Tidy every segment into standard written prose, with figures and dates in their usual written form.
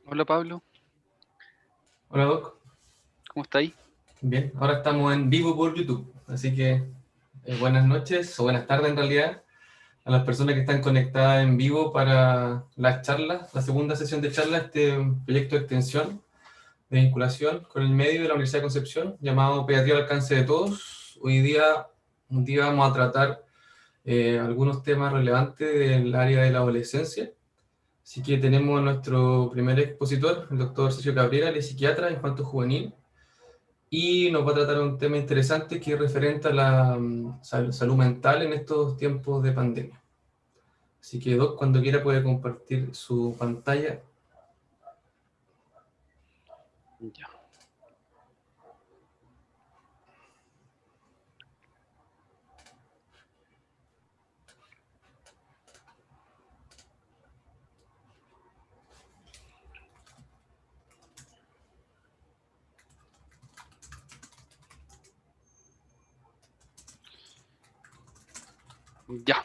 Hola Pablo, Hola Doc, ¿cómo estáis? bien, ahora estamos en vivo por YouTube, así que buenas noches o buenas tardes en realidad a las personas que están conectadas en vivo para las charlas, la segunda sesión de charla, este proyecto de extensión de vinculación con el medio de la Universidad de Concepción llamado Pediatría al alcance de todos. Hoy día, un día vamos a tratar algunos temas relevantes del área de la adolescencia. Así que tenemos a nuestro primer expositor, el doctor Sergio Cabrera, él es psiquiatra infanto juvenil y nos va a tratar un tema interesante que es referente a la salud mental en estos tiempos de pandemia. Así que, Doc, cuando quiera puede compartir su pantalla. Ya, ya.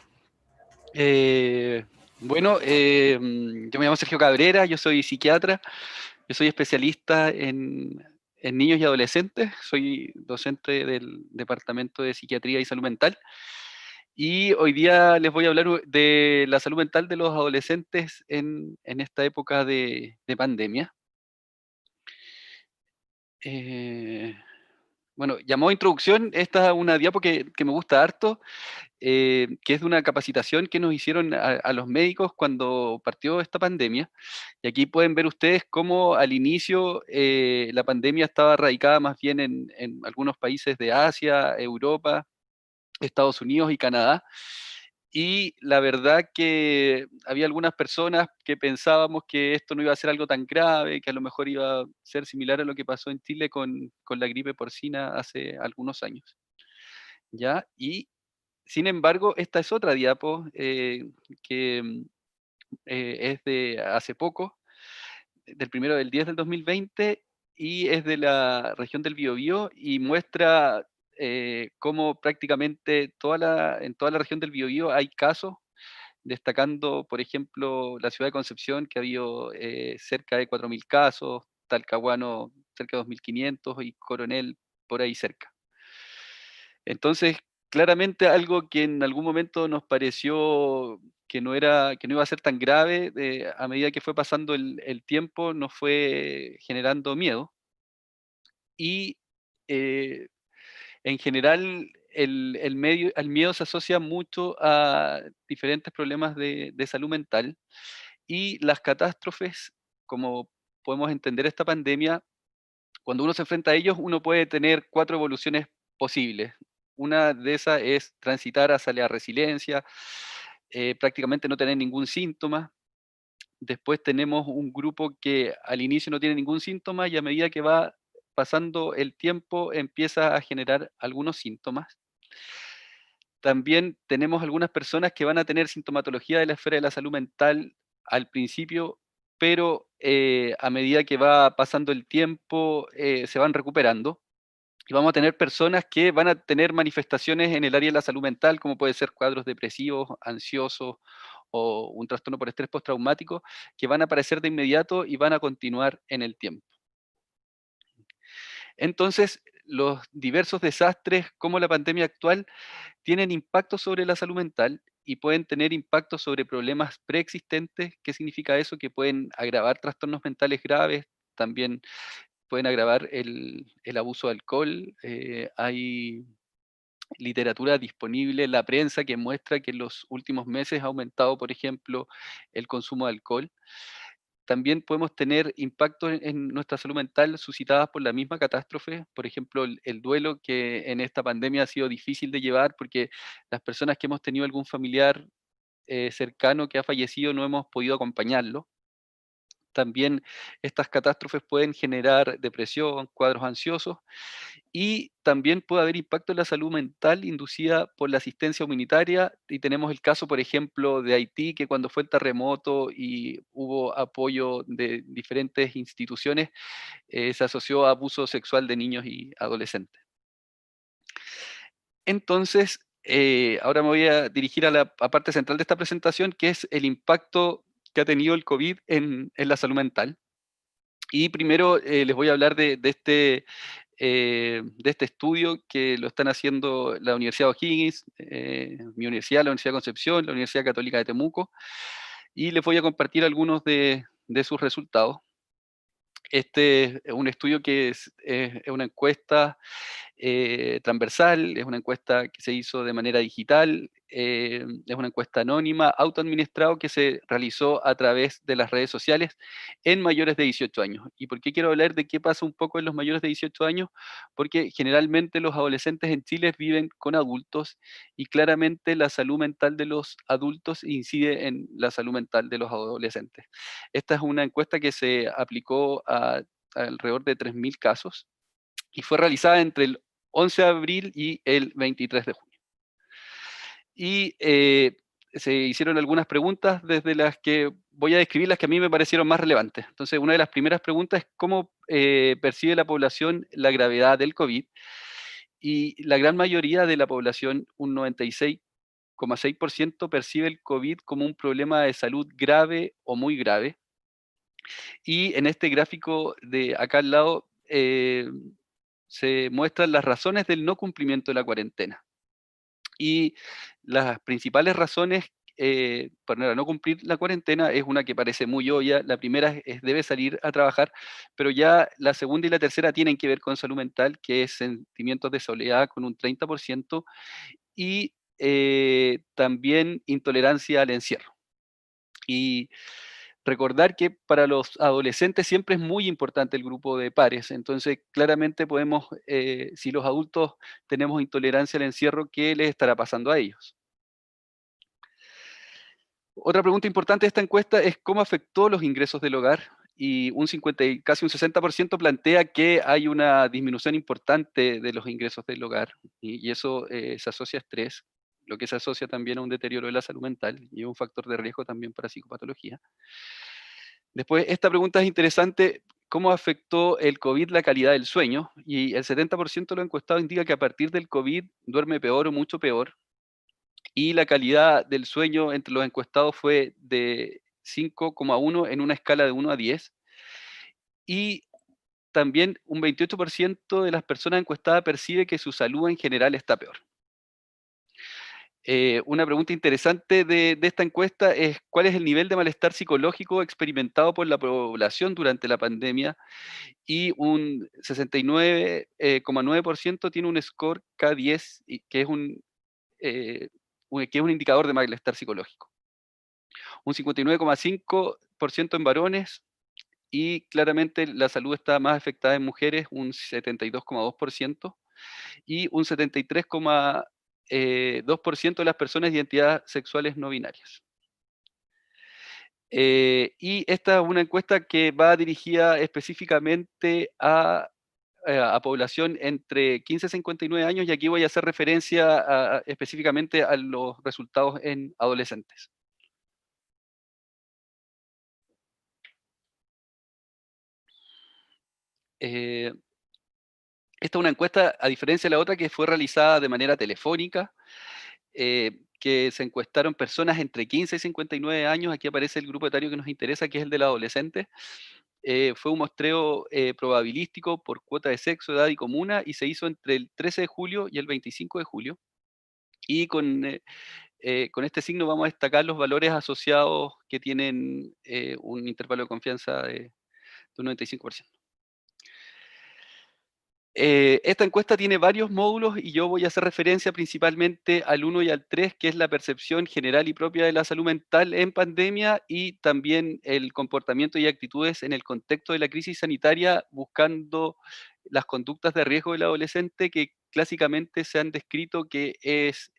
Yo me llamo Sergio Cabrera, yo soy psiquiatra, yo soy especialista en niños y adolescentes, soy docente del Departamento de Psiquiatría y Salud Mental, y hoy día les voy a hablar de la salud mental de los adolescentes en esta época de pandemia. Eh, bueno, llamó introducción, esta es una diapo que me gusta harto, que es de una capacitación que nos hicieron a los médicos cuando partió esta pandemia. Y aquí pueden ver ustedes cómo al inicio la pandemia estaba radicada más bien en algunos países de Asia, Europa, Estados Unidos y Canadá. Y la verdad que había algunas personas que pensábamos que esto no iba a ser algo tan grave, que a lo mejor iba a ser similar a lo que pasó en Chile con la gripe porcina hace algunos años. ¿Ya? Y sin embargo, esta es otra diapo que es de hace poco, del 1 del 10 del 2020, y es de la región del Biobío y muestra cómo prácticamente en toda la región del Biobío hay casos, destacando, por ejemplo, la ciudad de Concepción, que ha habido cerca de 4.000 casos, Talcahuano cerca de 2.500 y Coronel por ahí cerca. Entonces, claramente algo que en algún momento nos pareció que no iba a ser tan grave, a medida que fue pasando el tiempo, nos fue generando miedo. Y eh, en general, el miedo se asocia mucho a diferentes problemas de salud mental y las catástrofes, como podemos entender esta pandemia, cuando uno se enfrenta a ellos, uno puede tener cuatro evoluciones posibles. Una de esas es transitar hacia la resiliencia, prácticamente no tener ningún síntoma. Después tenemos un grupo que al inicio no tiene ningún síntoma y a medida que va pasando el tiempo empieza a generar algunos síntomas. También tenemos algunas personas que van a tener sintomatología de la esfera de la salud mental al principio, pero a medida que va pasando el tiempo se van recuperando. Y vamos a tener personas que van a tener manifestaciones en el área de la salud mental, como puede ser cuadros depresivos, ansiosos o un trastorno por estrés postraumático, que van a aparecer de inmediato y van a continuar en el tiempo. Entonces, los diversos desastres como la pandemia actual tienen impacto sobre la salud mental y pueden tener impacto sobre problemas preexistentes. ¿Qué significa eso? Que pueden agravar trastornos mentales graves, también pueden agravar el abuso de alcohol. Hay literatura disponible en la prensa que muestra que en los últimos meses ha aumentado, por ejemplo, el consumo de alcohol. También podemos tener impactos en nuestra salud mental suscitadas por la misma catástrofe, por ejemplo, el duelo que en esta pandemia ha sido difícil de llevar porque las personas que hemos tenido algún familiar cercano que ha fallecido no hemos podido acompañarlo. También estas catástrofes pueden generar depresión, cuadros ansiosos y también puede haber impacto en la salud mental inducida por la asistencia humanitaria. Y tenemos el caso, por ejemplo, de Haití, que cuando fue el terremoto y hubo apoyo de diferentes instituciones, se asoció a abuso sexual de niños y adolescentes. Entonces, ahora me voy a dirigir a la parte central de esta presentación, que es el impacto que ha tenido el COVID en la salud mental. Y primero les voy a hablar de este estudio que lo están haciendo la Universidad de O'Higgins, mi universidad, la Universidad de Concepción, la Universidad Católica de Temuco, y les voy a compartir algunos de sus resultados. Este es un estudio que es una encuesta transversal, es una encuesta que se hizo de manera digital, es una encuesta anónima, autoadministrado, que se realizó a través de las redes sociales en mayores de 18 años. ¿Y por qué quiero hablar de qué pasa un poco en los mayores de 18 años? Porque generalmente los adolescentes en Chile viven con adultos y claramente la salud mental de los adultos incide en la salud mental de los adolescentes. Esta es una encuesta que se aplicó a alrededor de 3.000 casos y fue realizada entre el 11 de abril y el 23 de junio. Y se hicieron algunas preguntas desde las que voy a describir las que a mí me parecieron más relevantes. Entonces, una de las primeras preguntas es cómo percibe la población la gravedad del COVID. Y la gran mayoría de la población, un 96,6%, percibe el COVID como un problema de salud grave o muy grave. Y en este gráfico de acá al lado se muestran las razones del no cumplimiento de la cuarentena. Y las principales razones para no cumplir la cuarentena es una que parece muy obvia. La primera es debe salir a trabajar, pero ya la segunda y la tercera tienen que ver con salud mental, que es sentimientos de soledad con un 30% y también intolerancia al encierro. Y recordar que para los adolescentes siempre es muy importante el grupo de pares, entonces claramente podemos, si los adultos tenemos intolerancia al encierro, ¿qué les estará pasando a ellos? Otra pregunta importante de esta encuesta es cómo afectó los ingresos del hogar y casi un 60% plantea que hay una disminución importante de los ingresos del hogar y eso se asocia a estrés, lo que se asocia también a un deterioro de la salud mental y es un factor de riesgo también para psicopatología. Después, esta pregunta es interesante, ¿cómo afectó el COVID la calidad del sueño? Y el 70% de los encuestados indica que a partir del COVID duerme peor o mucho peor, y la calidad del sueño entre los encuestados fue de 5,1 en una escala de 1 a 10, y también un 28% de las personas encuestadas percibe que su salud en general está peor. Una pregunta interesante de esta encuesta es cuál es el nivel de malestar psicológico experimentado por la población durante la pandemia, y un 69,9% tiene un score K10, que es eh, que es un indicador de malestar psicológico. Un 59,5% en varones, y claramente la salud está más afectada en mujeres, un 72,2%, y un 73,2% de las personas de identidades sexuales no binarias. Y esta es una encuesta que va dirigida específicamente a población entre 15 y 59 años, y aquí voy a hacer referencia específicamente a los resultados en adolescentes. Eh, Esta es una encuesta, a diferencia de la otra, que fue realizada de manera telefónica, que se encuestaron personas entre 15 y 59 años. Aquí aparece el grupo etario que nos interesa, que es el del adolescente. Fue un muestreo probabilístico por cuota de sexo, edad y comuna, y se hizo entre el 13 de julio y el 25 de julio. Y con este signo vamos a destacar los valores asociados que tienen un intervalo de confianza de un 95%. Esta encuesta tiene varios módulos y yo voy a hacer referencia principalmente al 1 y al 3, que es la percepción general y propia de la salud mental en pandemia, y también el comportamiento y actitudes en el contexto de la crisis sanitaria, buscando las conductas de riesgo del adolescente que clásicamente se han descrito que es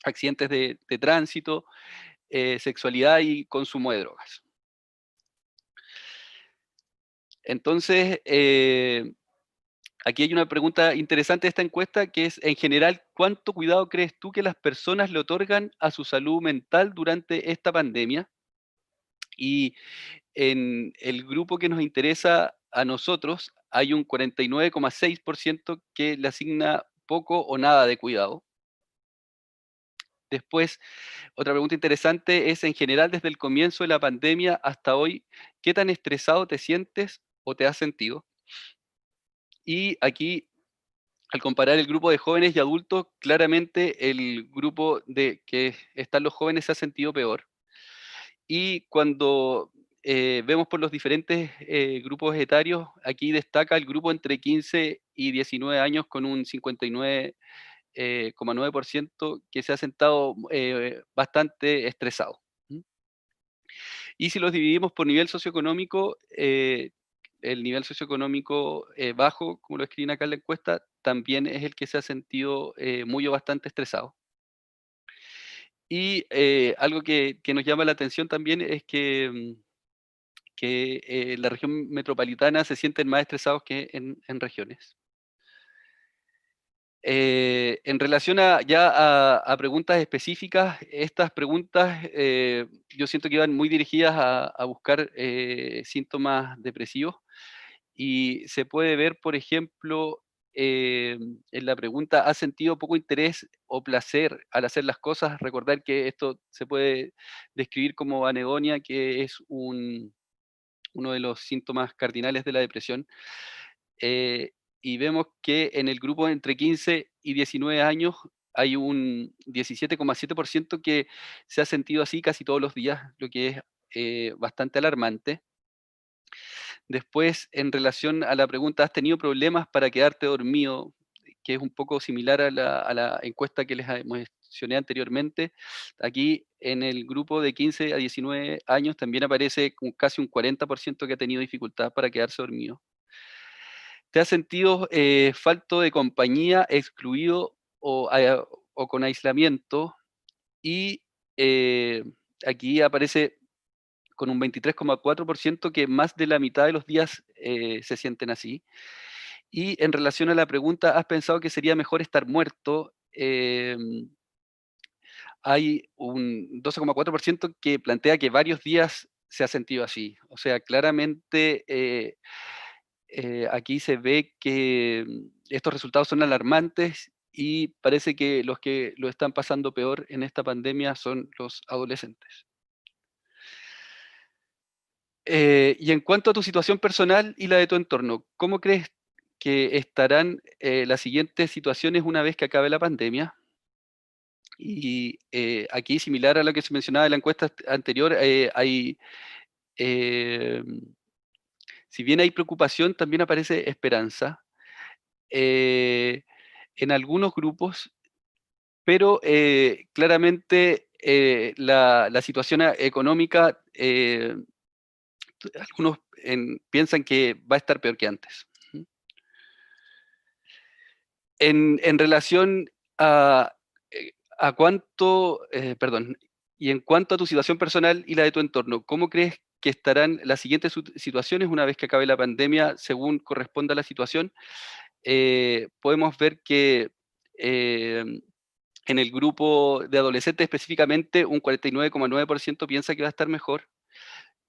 accidentes de tránsito, sexualidad y consumo de drogas. Entonces, aquí hay una pregunta interesante de esta encuesta que es, en general, ¿cuánto cuidado crees tú que las personas le otorgan a su salud mental durante esta pandemia? Y en el grupo que nos interesa a nosotros, hay un 49,6% que le asigna poco o nada de cuidado. Después, otra pregunta interesante es, en general, desde el comienzo de la pandemia hasta hoy, ¿qué tan estresado te sientes o te has sentido? Y aquí, al comparar el grupo de jóvenes y adultos, claramente el grupo de que están los jóvenes se ha sentido peor. Y cuando vemos por los diferentes grupos etarios, aquí destaca el grupo entre 15 y 19 años con un 59,9% que se ha sentado bastante estresado. ¿Mm? Y si los dividimos por nivel socioeconómico, el nivel socioeconómico bajo, como lo escriben acá en la encuesta, también es el que se ha sentido muy o bastante estresado. Y algo que nos llama la atención también es que en la región metropolitana se sienten más estresados que en regiones. En relación a preguntas específicas, estas preguntas yo siento que iban muy dirigidas a buscar síntomas depresivos y se puede ver, por ejemplo, en la pregunta, ¿has sentido poco interés o placer al hacer las cosas? Recordar que esto se puede describir como anedonia, que es uno de los síntomas cardinales de la depresión. eh, y vemos que en el grupo entre 15 y 19 años hay un 17,7% que se ha sentido así casi todos los días, lo que es bastante alarmante. Después, en relación a la pregunta, ¿has tenido problemas para quedarte dormido? Que es un poco similar a la encuesta que les mencioné anteriormente. Aquí en el grupo de 15 a 19 años también aparece casi un 40% que ha tenido dificultad para quedarse dormido. ¿Te has sentido falto de compañía, excluido o con aislamiento? Y eh, aquí aparece con un 23,4% que más de la mitad de los días se sienten así. Y en relación a la pregunta, ¿has pensado que sería mejor estar muerto? Hay un 12,4% que plantea que varios días se ha sentido así. O sea, claramente aquí se ve que estos resultados son alarmantes y parece que los que lo están pasando peor en esta pandemia son los adolescentes. Y en cuanto a tu situación personal y la de tu entorno, ¿cómo crees que estarán las siguientes situaciones una vez que acabe la pandemia? Y aquí, similar a lo que se mencionaba en la encuesta anterior, eh, si bien hay preocupación, también aparece esperanza eh, en algunos grupos, pero claramente la situación económica, algunos piensan que va a estar peor que antes. En relación a, a cuánto, perdón, y en cuanto a tu situación personal y la de tu entorno, ¿cómo crees que estarán las siguientes situaciones una vez que acabe la pandemia según corresponda a la situación? Podemos ver que eh, en el grupo de adolescentes específicamente un 49,9% piensa que va a estar mejor.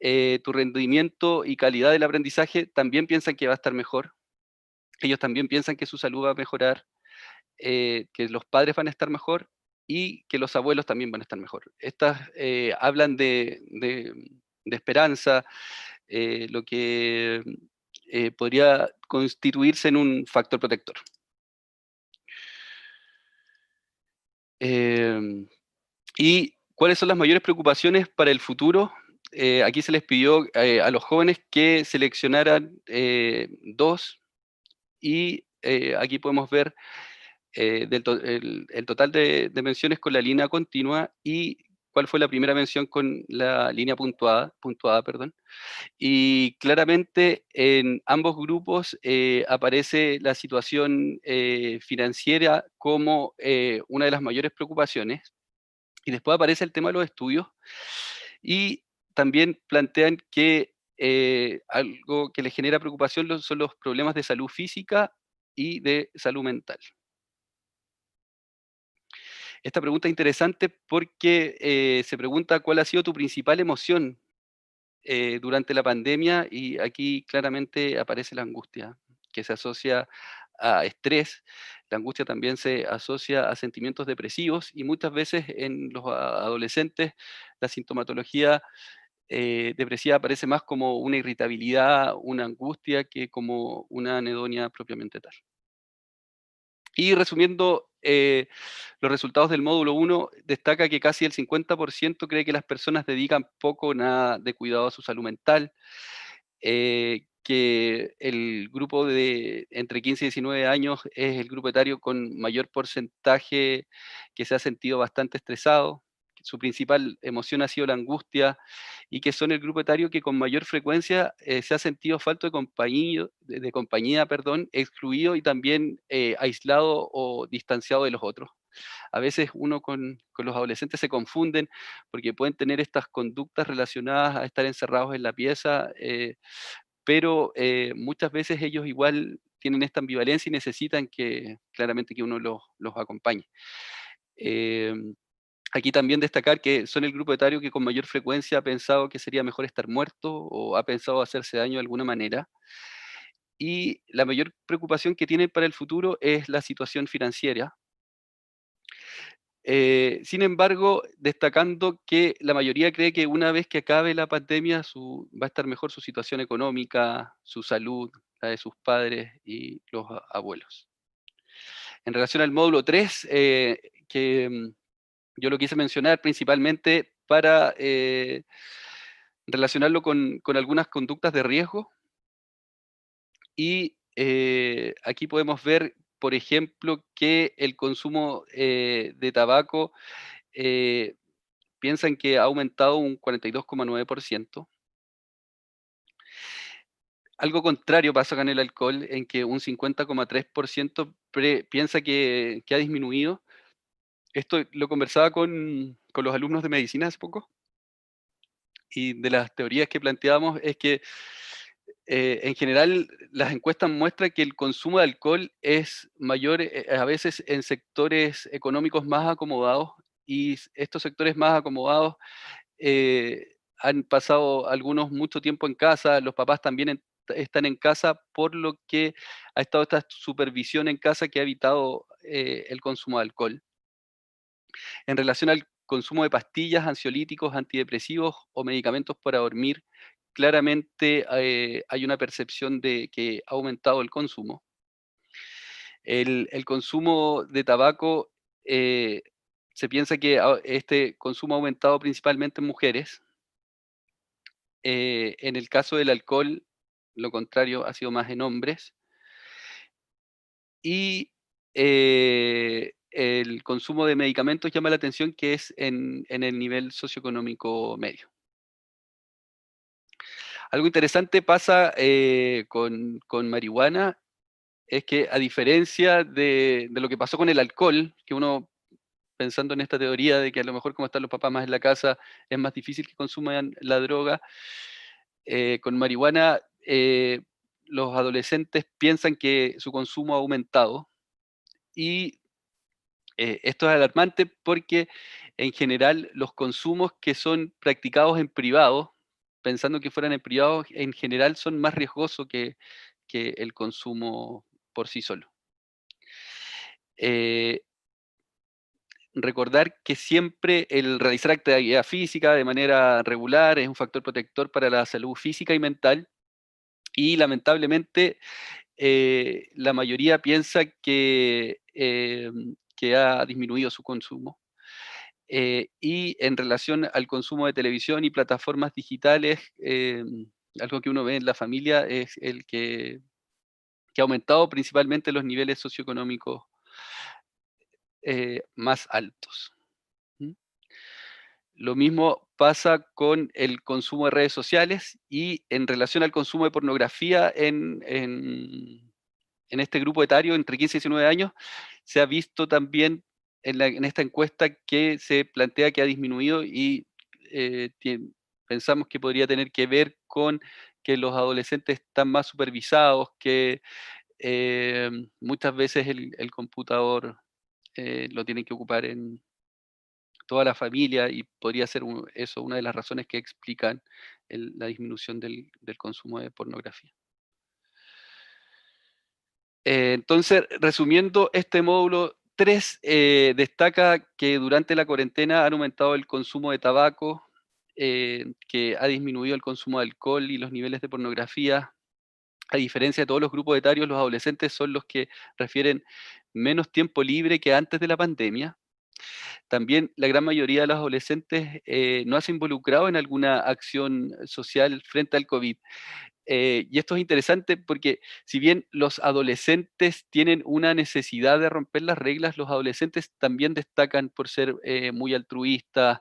Tu rendimiento y calidad del aprendizaje también piensan que va a estar mejor. Ellos también piensan que su salud va a mejorar, que los padres van a estar mejor y que los abuelos también van a estar mejor. Estas hablan de esperanza, lo que podría constituirse en un factor protector. Em, ¿Y cuáles son las mayores preocupaciones para el futuro? Aquí se les pidió a los jóvenes que seleccionaran dos y aquí podemos ver el total de menciones con la línea continua y cuál fue la primera mención con la línea puntuada, perdón. Y claramente en ambos grupos aparece la situación financiera como una de las mayores preocupaciones. Y después aparece el tema de los estudios y también plantean que algo que les genera preocupación son los problemas de salud física y de salud mental. Esta pregunta es interesante porque se pregunta cuál ha sido tu principal emoción durante la pandemia y aquí claramente aparece la angustia que se asocia a estrés. La angustia también se asocia a sentimientos depresivos y muchas veces en los adolescentes la sintomatología depresiva aparece más como una irritabilidad, una angustia, que como una anedonia propiamente tal. Y resumiendo, los resultados del módulo 1 destaca que casi el 50% cree que las personas dedican poco o nada de cuidado a su salud mental, que el grupo de entre 15 y 19 años es el grupo etario con mayor porcentaje que se ha sentido bastante estresado, que su principal emoción ha sido la angustia y que son el grupo etario que con mayor frecuencia se ha sentido falto de compañía, perdón, excluido y también aislado o distanciado de los otros. A veces uno con los adolescentes se confunden porque pueden tener estas conductas relacionadas a estar encerrados en la pieza, pero muchas veces ellos igual tienen esta ambivalencia y necesitan que claramente que uno los acompañe. Em, Aquí también destacar que son el grupo etario que con mayor frecuencia ha pensado que sería mejor estar muerto o ha pensado hacerse daño de alguna manera. Y la mayor preocupación que tienen para el futuro es la situación financiera. Sin embargo, destacando que la mayoría cree que una vez que acabe la pandemia va a estar mejor su situación económica, su salud, la de sus padres y los abuelos. En relación al módulo 3, que yo lo quise mencionar principalmente para relacionarlo con algunas conductas de riesgo y aquí podemos ver, por ejemplo, que el consumo de tabaco eh, piensan que ha aumentado un 42,9%. Algo contrario pasa con el alcohol, en que un 50,3% piensa que ha disminuido. Esto lo conversaba con los alumnos de medicina hace poco, y de las teorías que planteábamos es que en general las encuestas muestran que el consumo de alcohol es mayor a veces en sectores económicos más acomodados, y estos sectores más acomodados han pasado algunos mucho tiempo en casa, los papás también están en casa, por lo que ha estado esta supervisión en casa que ha evitado el consumo de alcohol. En relación al consumo de pastillas, ansiolíticos, antidepresivos o medicamentos para dormir, claramente hay una percepción de que ha aumentado el consumo. El consumo de tabaco, eh, se piensa que este consumo ha aumentado principalmente en mujeres. En el caso del alcohol, lo contrario, ha sido más en hombres. Y el consumo de medicamentos llama la atención que es en el nivel socioeconómico medio. Algo interesante pasa con marihuana, es que a diferencia de lo que pasó con el alcohol, que uno pensando en esta teoría de que a lo mejor como están los papás más en la casa, es más difícil que consuman la droga, con marihuana, los adolescentes piensan que su consumo ha aumentado y esto es alarmante porque en general los consumos que son practicados en privado, pensando que fueran en privado, en general son más riesgosos que el consumo por sí solo. Eh, Recordar que siempre el realizar actividad física de manera regular es un factor protector para la salud física y mental, y lamentablemente la mayoría piensa que ha disminuido su consumo. Y en relación al consumo de televisión y plataformas digitales, algo que uno ve en la familia es que ha aumentado principalmente los niveles socioeconómicos más altos. ¿Mm? Lo mismo pasa con el consumo de redes sociales y en relación al consumo de pornografía en este grupo etario entre 15 y 19 años, se ha visto también en esta encuesta que se plantea que ha disminuido y pensamos que podría tener que ver con que los adolescentes están más supervisados, que eh, muchas veces el computador lo tienen que ocupar en toda la familia y podría ser eso una de las razones que explican la disminución del consumo de pornografía. Entonces, resumiendo, este módulo 3 destaca que durante la cuarentena han aumentado el consumo de tabaco, que ha disminuido el consumo de alcohol y los niveles de pornografía. A diferencia de todos los grupos etarios, los adolescentes son los que refieren menos tiempo libre que antes de la pandemia. También la gran mayoría de los adolescentes no se ha involucrado en alguna acción social frente al COVID. Y esto es interesante porque si bien los adolescentes tienen una necesidad de romper las reglas, los adolescentes también destacan por ser muy altruistas,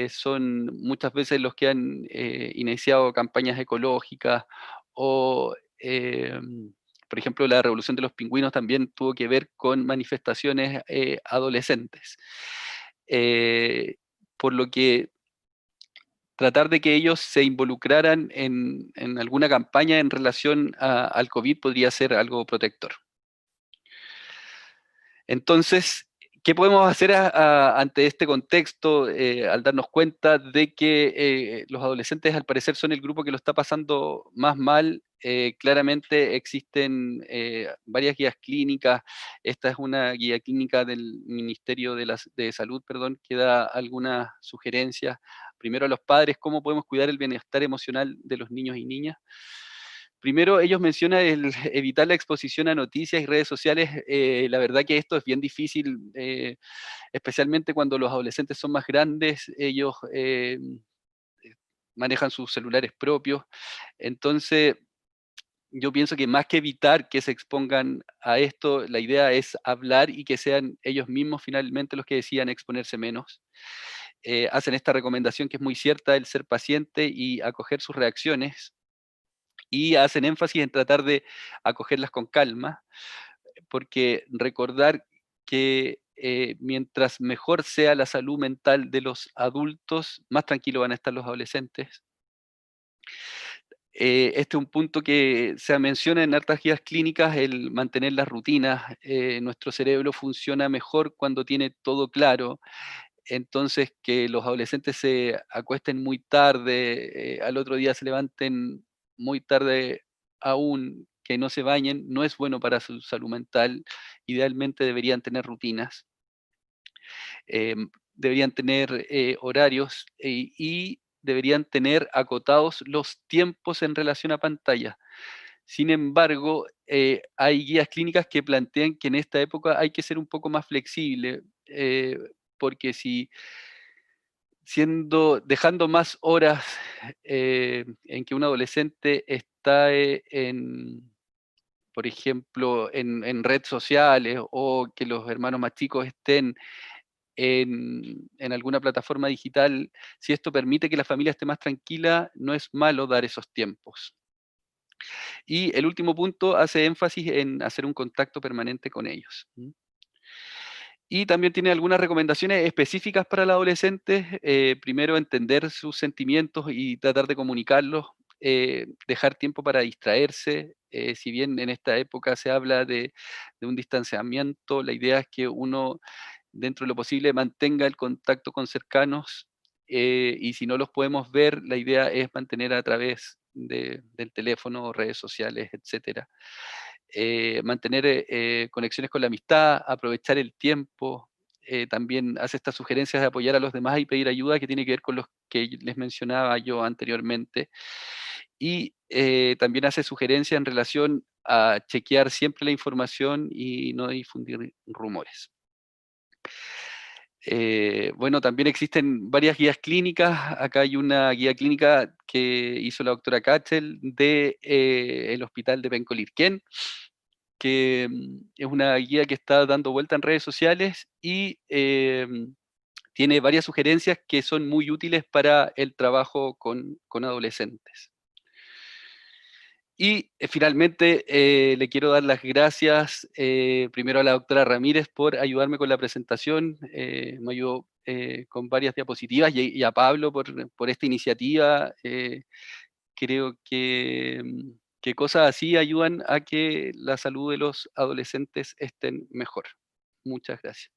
son muchas veces los que han iniciado campañas ecológicas o, por ejemplo, la revolución de los pingüinos también tuvo que ver con manifestaciones adolescentes. Eh, por lo que tratar de que ellos se involucraran en alguna campaña en relación al COVID podría ser algo protector. Entonces, ¿qué podemos hacer ante este contexto al darnos cuenta de que los adolescentes al parecer son el grupo que lo está pasando más mal? Claramente existen varias guías clínicas. Esta es una guía clínica del Ministerio de Salud, perdón, que da algunas sugerencias. Primero a los padres, cómo podemos cuidar el bienestar emocional de los niños y niñas. Primero, ellos mencionan el evitar la exposición a noticias y redes sociales. La verdad que esto es bien difícil, especialmente cuando los adolescentes son más grandes, ellos manejan sus celulares propios. Entonces, yo pienso que más que evitar que se expongan a esto, la idea es hablar y que sean ellos mismos finalmente los que decidan exponerse menos. Hacen esta recomendación que es muy cierta, el ser paciente y acoger sus reacciones, y hacen énfasis en tratar de acogerlas con calma, porque recordar que mientras mejor sea la salud mental de los adultos, más tranquilos van a estar los adolescentes. Este es un punto que se menciona en hartas guías clínicas, el mantener las rutinas. Nuestro cerebro funciona mejor cuando tiene todo claro, entonces que los adolescentes se acuesten muy tarde, al otro día se levanten muy tarde aún, que no se bañen, no es bueno para su salud mental. Idealmente deberían tener rutinas, deberían tener horarios y deberían tener acotados los tiempos en relación a pantalla. Sin embargo, hay guías clínicas que plantean que en esta época hay que ser un poco más flexible, porque si dejando más horas en que un adolescente está por ejemplo, en redes sociales o que los hermanos más chicos estén en alguna plataforma digital, si esto permite que la familia esté más tranquila, no es malo dar esos tiempos. Y el último punto hace énfasis en hacer un contacto permanente con ellos. Y también tiene algunas recomendaciones específicas para el adolescente. Primero, entender sus sentimientos y tratar de comunicarlos. Dejar tiempo para distraerse. Si bien en esta época se habla de un distanciamiento, la idea es que uno, dentro de lo posible, mantenga el contacto con cercanos. Y si no los podemos ver, la idea es mantener a través del teléfono, redes sociales, etcétera. Mantener conexiones con la amistad, aprovechar el tiempo. También hace estas sugerencias de apoyar a los demás y pedir ayuda, que tiene que ver con los que les mencionaba yo anteriormente. Y también hace sugerencias en relación a chequear siempre la información y no difundir rumores. Bueno, también existen varias guías clínicas. Acá hay una guía clínica que hizo la doctora Kachel de el hospital de Pencolirquén, que es una guía que está dando vuelta en redes sociales y tiene varias sugerencias que son muy útiles para el trabajo con adolescentes. Y finalmente le quiero dar las gracias primero a la doctora Ramírez por ayudarme con la presentación, me ayudó con varias diapositivas y a Pablo por esta iniciativa. Creo que cosas así ayudan a que la salud de los adolescentes estén mejor. Muchas gracias.